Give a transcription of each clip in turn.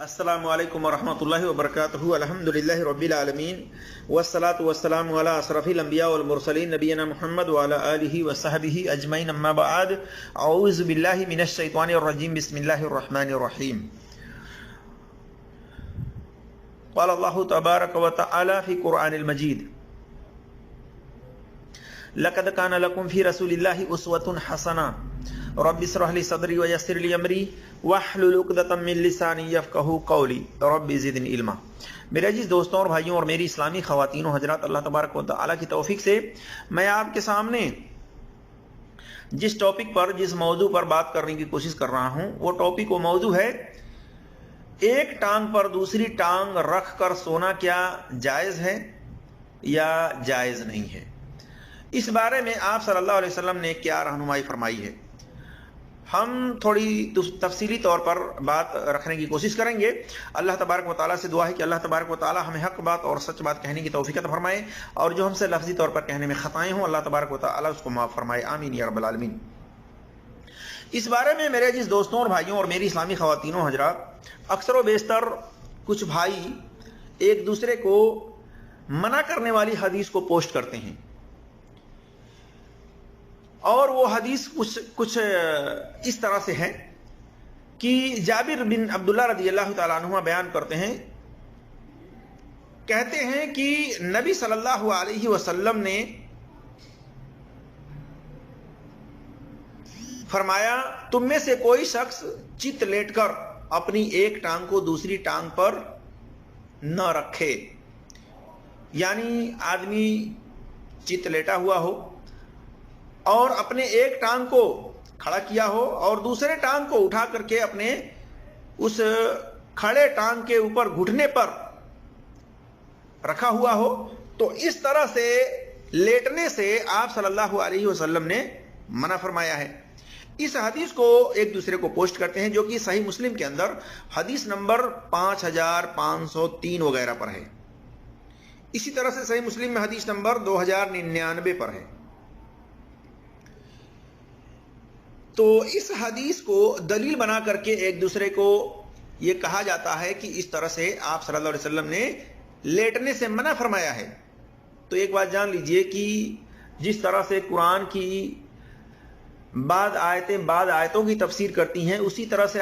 السلام علیکم ورحمۃ اللہ وبرکاتہ. الحمدللہ رب العالمین والصلاة والسلام علی اشرف الانبیاء والمرسلین نبینا محمد وعلی آلہ وصحبہ اجمعین. اما بعد، اعوذ باللہ من الشیطان الرجیم. بسم اللہ الرحمن الرحیم. قال اللہ تبارک وتعالی فی قرآن المجید: لقد کان لکم فی رسول اللہ اسوۃ حسنہ رب اشرح لی صدری ویسر لی امری واحلل عقدۃ من لسانی یفقہوا قولی رب زدنی علما. میرے عزیز دوستوں اور بھائیوں اور میری اسلامی خواتین و حضرات، اللہ تبارک و تعالیٰ کی توفیق سے میں آپ کے سامنے جس ٹاپک پر، جس موضوع پر بات کرنے کی کوشش کر رہا ہوں، وہ ٹاپک و موضوع ہے: ایک ٹانگ پر دوسری ٹانگ رکھ کر سونا کیا جائز ہے یا جائز نہیں ہے؟ اس بارے میں آپ صلی اللہ علیہ وسلم نے کیا رہنمائی فرمائی ہے، ہم تھوڑی تفصیلی طور پر بات رکھنے کی کوشش کریں گے. اللہ تبارک و تعالیٰ سے دعا ہے کہ اللہ تبارک و تعالیٰ ہمیں حق بات اور سچ بات کہنے کی توفیق عطا فرمائے، اور جو ہم سے لفظی طور پر کہنے میں خطائیں ہوں، اللہ تبارک و تعالیٰ اس کو معاف فرمائے. آمین یا رب العالمین. اس بارے میں میرے عزیز دوستوں اور بھائیوں اور میری اسلامی خواتین و حضرات، اکثر و بیشتر کچھ بھائی ایک دوسرے کو منع کرنے والی حدیث کو پوسٹ کرتے ہیں، اور وہ حدیث کچھ اس طرح سے ہے کہ جابر بن عبداللہ رضی اللہ تعالیٰ عنہما بیان کرتے ہیں، کہتے ہیں کہ نبی صلی اللہ علیہ وسلم نے فرمایا، تم میں سے کوئی شخص چت لیٹ کر اپنی ایک ٹانگ کو دوسری ٹانگ پر نہ رکھے. یعنی آدمی چت لیٹا ہوا ہو اور اپنے ایک ٹانگ کو کھڑا کیا ہو اور دوسرے ٹانگ کو اٹھا کر کے اپنے اس کھڑے ٹانگ کے اوپر گھٹنے پر رکھا ہوا ہو، تو اس طرح سے لیٹنے سے آپ صلی اللہ علیہ وسلم نے منع فرمایا ہے. اس حدیث کو ایک دوسرے کو پوسٹ کرتے ہیں، جو کہ صحیح مسلم کے اندر حدیث نمبر 5503 وغیرہ پر ہے. اسی طرح سے صحیح مسلم میں حدیث نمبر 2099 پر ہے. تو اس حدیث کو دلیل بنا کر کے ایک دوسرے کو یہ کہا جاتا ہے کہ اس طرح سے آپ صلی اللہ علیہ وسلم نے لیٹنے سے منع فرمایا ہے. تو ایک بات جان لیجئے کہ جس طرح سے قرآن کی بعض آیتیں بعض آیتوں کی تفسیر کرتی ہیں، اسی طرح سے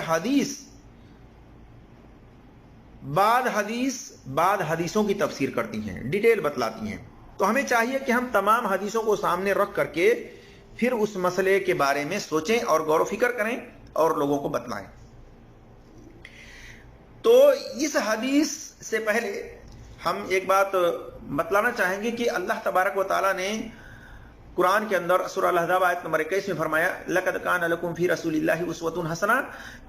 بعض حدیثوں کی تفسیر کرتی ہیں، ڈیٹیل بتلاتی ہیں. تو ہمیں چاہیے کہ ہم تمام حدیثوں کو سامنے رکھ کر کے پھر اس مسئلے کے بارے میں سوچیں اور غور و فکر کریں اور لوگوں کو بتلائیں. تو اس حدیث سے پہلے ہم ایک بات بتلانا چاہیں گے کہ اللہ تبارک و تعالیٰ نے قرآن کے اندر سورہ الاحزاب آیت نمبر 21 میں فرمایا، لقد کان لکم فی رسول اللہ اسوۃ حسنہ،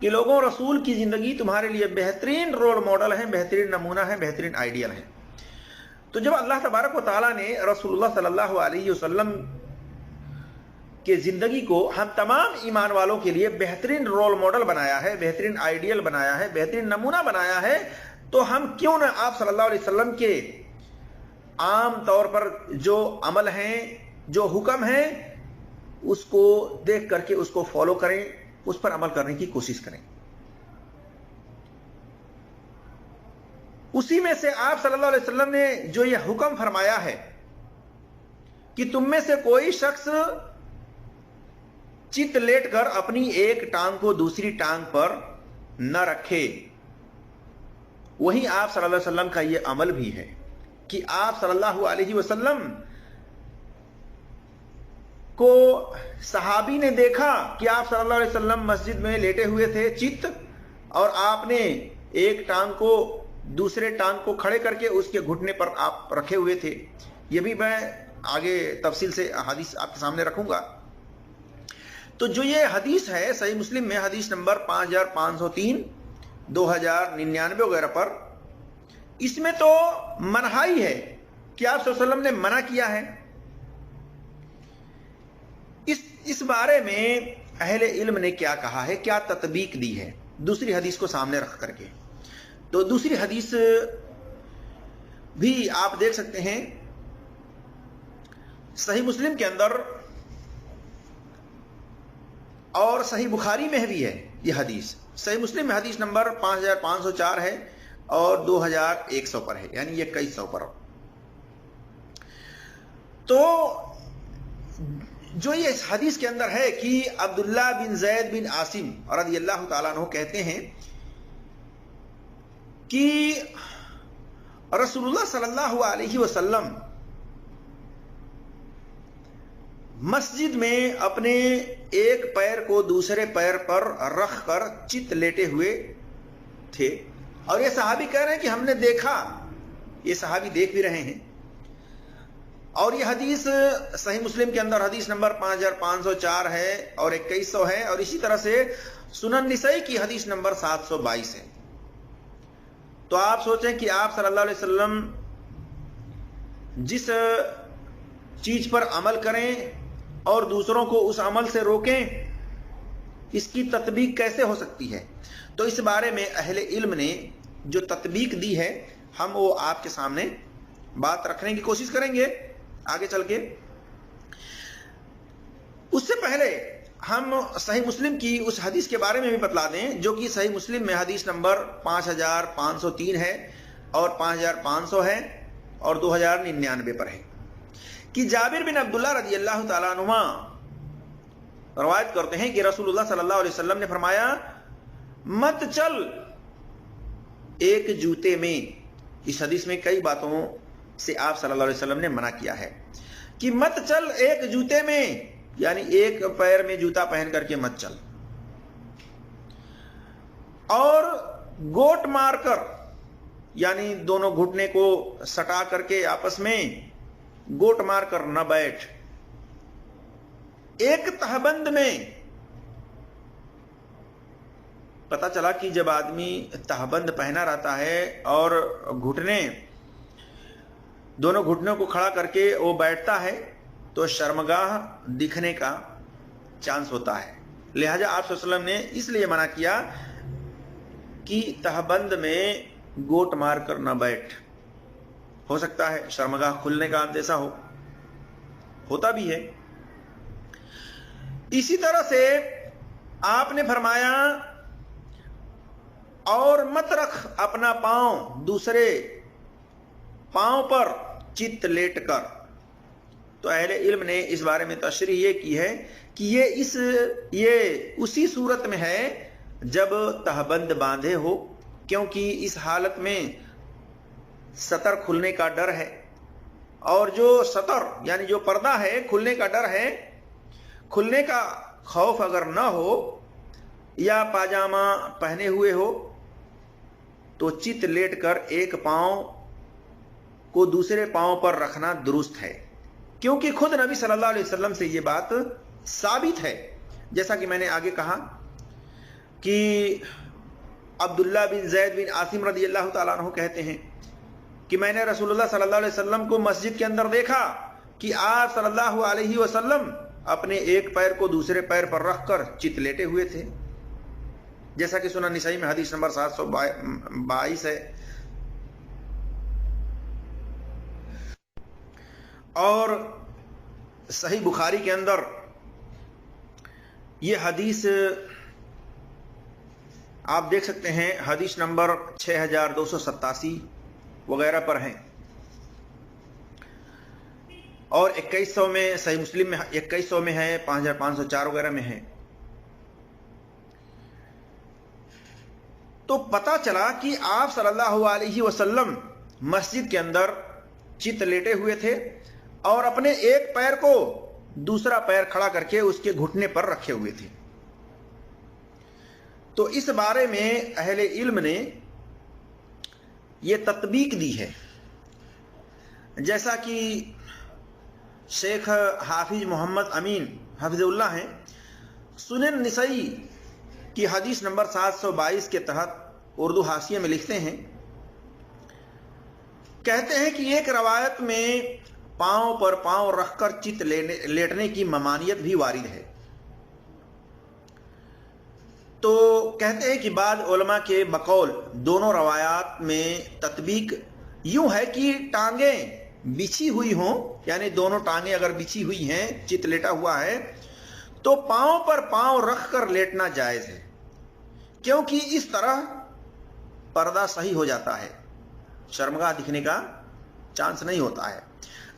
کہ لوگوں رسول کی زندگی تمہارے لیے بہترین رول ماڈل ہے، بہترین نمونہ ہے، بہترین آئیڈیل ہے. تو جب اللہ تبارک و تعالیٰ نے رسول اللہ صلی اللہ علیہ وسلم کہ زندگی کو ہم تمام ایمان والوں کے لیے بہترین رول ماڈل بنایا ہے، بہترین آئیڈیل بنایا ہے، بہترین نمونہ بنایا ہے، تو ہم کیوں نہ آپ صلی اللہ علیہ وسلم کے عام طور پر جو عمل ہیں، جو حکم ہیں، اس کو دیکھ کر کے اس کو فالو کریں، اس پر عمل کرنے کی کوشش کریں. اسی میں سے آپ صلی اللہ علیہ وسلم نے جو یہ حکم فرمایا ہے کہ تم میں سے کوئی شخص چت لیٹ کر اپنی ایک ٹانگ کو دوسری ٹانگ پر نہ رکھے، وہیں آپ صلی اللہ علیہ وسلم کا یہ عمل بھی ہے کہ آپ صلی اللہ علیہ وسلم کو صحابی نے دیکھا کہ آپ صلی اللہ علیہ وسلم مسجد میں لیٹے ہوئے تھے چت، اور آپ نے ایک ٹانگ کو دوسرے ٹانگ کو کھڑے کر کے اس کے گھٹنے پر آپ رکھے ہوئے تھے. یہ بھی میں آگے تفصیل سے حدیث آپ کے سامنے رکھوں گا. تو جو یہ حدیث ہے صحیح مسلم میں حدیث نمبر 5503 2099 وغیرہ پر، اس میں تو منہائی ہے کہ آپ صلی اللہ علیہ وسلم نے منع کیا ہے. اس بارے میں اہل علم نے کیا کہا ہے، کیا تطبیق دی ہے دوسری حدیث کو سامنے رکھ کر کے. تو دوسری حدیث بھی آپ دیکھ سکتے ہیں، صحیح مسلم کے اندر اور صحیح بخاری میں بھی ہے. یہ حدیث صحیح مسلم میں حدیث نمبر 5504 ہے اور 2100 پر ہے، یعنی 2100 پر. تو جو یہ حدیث کے اندر ہے کہ عبداللہ بن زید بن عاصم رضی اللہ تعالیٰ عنہ کہتے ہیں کہ رسول اللہ صلی اللہ علیہ وسلم مسجد میں اپنے ایک پیر کو دوسرے پیر پر رکھ کر چت لیٹے ہوئے تھے، اور یہ صحابی کہہ رہے ہیں کہ ہم نے دیکھا، یہ صحابی دیکھ بھی رہے ہیں. اور یہ حدیث صحیح مسلم کے اندر حدیث نمبر 5504 ہے اور 2100 ہے، اور اسی طرح سے سنن نسائی کی حدیث نمبر 722 ہے. تو آپ سوچیں کہ آپ صلی اللہ علیہ وسلم جس چیز پر عمل کریں اور دوسروں کو اس عمل سے روکیں، اس کی تطبیق کیسے ہو سکتی ہے؟ تو اس بارے میں اہل علم نے جو تطبیق دی ہے ہم وہ آپ کے سامنے بات رکھنے کی کوشش کریں گے آگے چل کے. اس سے پہلے ہم صحیح مسلم کی اس حدیث کے بارے میں بھی بتلا دیں جو کہ صحیح مسلم میں حدیث نمبر 5503 ہے اور 5500 ہے اور 2099 پر ہے، کہ جابر بن عبداللہ رضی اللہ تعالیٰ عنہما روایت کرتے ہیں کہ رسول اللہ صلی اللہ علیہ وسلم نے فرمایا مت چل ایک جوتے میں. اس حدیث میں کئی باتوں سے آپ صلی اللہ علیہ وسلم نے منع کیا ہے کہ مت چل ایک جوتے میں، یعنی ایک پیر میں جوتا پہن کر کے مت چل، اور گوٹ مار کر یعنی دونوں گھٹنے کو سٹا کر کے آپس میں گوٹ مار کر نہ بیٹھ. ایک تہبند میں پتہ چلا کہ جب آدمی تہبند پہنا رہتا ہے اور گھٹنے دونوں گھٹنوں کو کھڑا کر کے وہ بیٹھتا ہے تو شرمگاہ دکھنے کا چانس ہوتا ہے. لہذا آپ صلی اللہ علیہ وسلم نے اس لیے منع کیا کہ تہبند میں گوٹ مار کر نہ بیٹھ، ہو سکتا ہے شرمگاہ کھلنے کا اندیشہ ہوتا بھی ہے. اسی طرح سے آپ نے فرمایا اور مت رکھ اپنا پاؤں دوسرے پاؤں پر چت لیٹ کر. تو اہل علم نے اس بارے میں تشریح یہ کی ہے کہ یہ اسی صورت میں ہے جب تہبند باندھے ہو، کیونکہ اس حالت میں سطر کھلنے کا ڈر ہے، اور جو سطر یعنی جو پردہ ہے کھلنے کا ڈر ہے، کھلنے کا خوف اگر نہ ہو یا پاجامہ پہنے ہوئے ہو تو چت لیٹ کر ایک پاؤں کو دوسرے پاؤں پر رکھنا درست ہے، کیونکہ خود نبی صلی اللہ علیہ وسلم سے یہ بات ثابت ہے. جیسا کہ میں نے آگے کہا کہ عبداللہ بن زید بن عاصم رضی اللہ تعالیٰ عنہ کہتے ہیں کہ میں نے رسول اللہ صلی اللہ علیہ وسلم کو مسجد کے اندر دیکھا کہ آپ صلی اللہ علیہ وسلم اپنے ایک پیر کو دوسرے پیر پر رکھ کر چت لیٹے ہوئے تھے، جیسا کہ سنن نسائی میں حدیث نمبر 722 ہے. اور صحیح بخاری کے اندر یہ حدیث آپ دیکھ سکتے ہیں، حدیث نمبر 6287 وغیرہ پر ہیں، اور 2100 میں صحیح مسلم میں 2100 میں ہے، 5504 وغیرہ میں ہے. تو پتہ چلا کہ آپ صلی اللہ علیہ وسلم مسجد کے اندر چت لیٹے ہوئے تھے اور اپنے ایک پیر کو دوسرا پیر کھڑا کر کے اس کے گھٹنے پر رکھے ہوئے تھے. تو اس بارے میں اہل علم نے یہ تطبیق دی ہے، جیسا کہ شیخ حافظ محمد امین حفظ اللہ ہیں، سنن نسائی کی حدیث نمبر 722 کے تحت اردو حاشیے میں لکھتے ہیں، کہتے ہیں کہ ایک روایت میں پاؤں پر پاؤں رکھ کر چت لیٹنے کی ممانعت بھی وارد ہے. تو کہتے ہیں کہ بعض علماء کے بقول دونوں روایات میں تطبیق یوں ہے کہ ٹانگیں بچھی ہوئی ہوں، یعنی دونوں ٹانگیں اگر بچھی ہوئی ہیں، چت لیٹا ہوا ہے، تو پاؤں پر پاؤں رکھ کر لیٹنا جائز ہے، کیونکہ اس طرح پردہ صحیح ہو جاتا ہے، شرمگاہ دکھنے کا چانس نہیں ہوتا ہے۔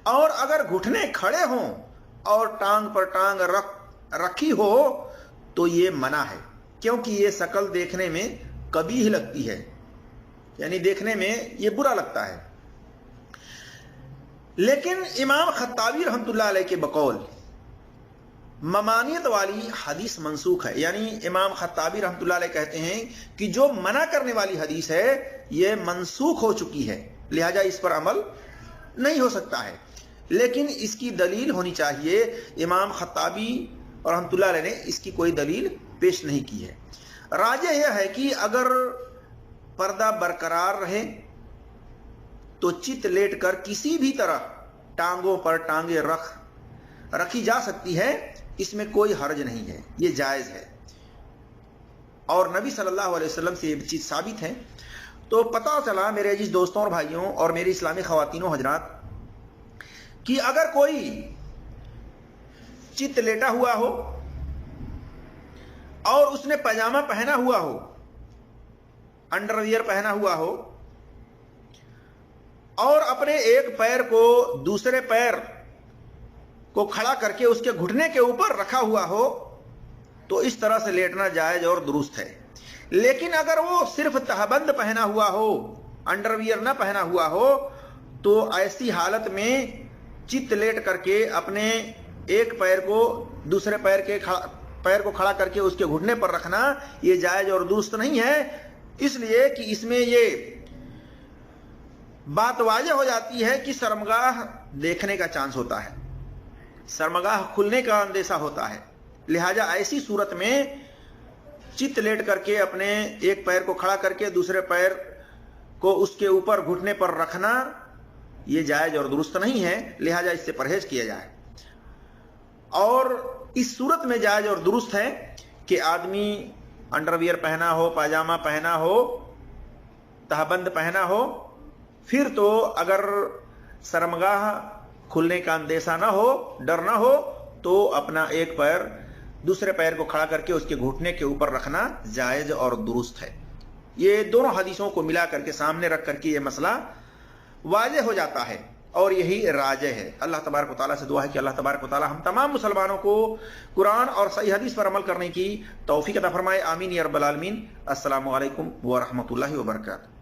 اور اگر گھٹنے کھڑے ہوں اور ٹانگ پر ٹانگ رکھی ہو تو یہ منع ہے، کیونکہ یہ شکل دیکھنے میں قبیح لگتی ہے، یعنی دیکھنے میں یہ برا لگتا ہے۔ لیکن امام خطابی رحمۃ اللہ علیہ کے بقول ممانعت والی حدیث منسوخ ہے، یعنی امام خطابی رحمۃ اللہ علیہ کہتے ہیں کہ جو منع کرنے والی حدیث ہے یہ منسوخ ہو چکی ہے، لہذا اس پر عمل نہیں ہو سکتا ہے۔ لیکن اس کی دلیل ہونی چاہیے، امام خطابی رحمۃ اللہ علیہ نے اس کی کوئی دلیل پیش نہیں کی ہے۔ راجح یہ ہے کہ اگر پردہ برقرار رہے تو چت لیٹ کر کسی بھی طرح ٹانگوں پر ٹانگیں رکھی جا سکتی ہے، اس میں کوئی حرج نہیں ہے، یہ جائز ہے، اور نبی صلی اللہ علیہ وسلم سے یہ چیز ثابت ہے۔ تو پتہ چلا میرے عزیز دوستوں اور بھائیوں اور میری اسلامی خواتین و حضرات کہ اگر کوئی چت لیٹا ہوا ہو اور اس نے پاجامہ پہنا ہوا ہو، انڈر ویئر پہنا ہوا ہو، اور اپنے ایک پیر کو دوسرے پیر کو کھڑا کر کے اس کے گھٹنے کے اوپر رکھا ہوا ہو تو اس طرح سے لیٹنا جائز اور درست ہے۔ لیکن اگر وہ صرف تہبند پہنا ہوا ہو، انڈر ویئر نہ پہنا ہوا ہو، تو ایسی حالت میں چت لیٹ کر کے اپنے ایک پیر کو دوسرے پیر کو کھڑا کر کے اس کے گھٹنے پر رکھنا یہ جائز اور درست نہیں ہے، اس لیے کہ اس میں یہ بات واضح ہو جاتی ہے کہ شرمگاہ دیکھنے کا چانس ہوتا ہے، شرمگاہ کھلنے کا اندیشہ ہوتا ہے، لہذا ایسی صورت میں چت لیٹ کر کے اپنے ایک پیر کو کھڑا کر کے دوسرے پیر کو اس کے اوپر گھٹنے پر رکھنا یہ جائز اور درست نہیں ہے، لہذا اس سے پرہیز کیا جائے۔ اور اس صورت میں جائز اور درست ہے کہ آدمی انڈر ویئر پہنا ہو، پاجامہ پہنا ہو، تہبند پہنا ہو، پھر تو اگر شرمگاہ کھلنے کا اندیشہ نہ ہو، ڈر نہ ہو، تو اپنا ایک پیر دوسرے پیر کو کھڑا کر کے اس کے گھٹنے کے اوپر رکھنا جائز اور درست ہے۔ یہ دونوں حدیثوں کو ملا کر کے سامنے رکھ کر کے یہ مسئلہ واضح ہو جاتا ہے اور یہی راجح ہے۔ اللہ تبارک و تعالیٰ سے دعا ہے کہ اللہ تبارک و تعالیٰ ہم تمام مسلمانوں کو قرآن اور صحیح حدیث پر عمل کرنے کی توفیق عطا فرمائے، آمین یا رب العالمین۔ السلام علیکم ورحمۃ اللہ وبرکاتہ۔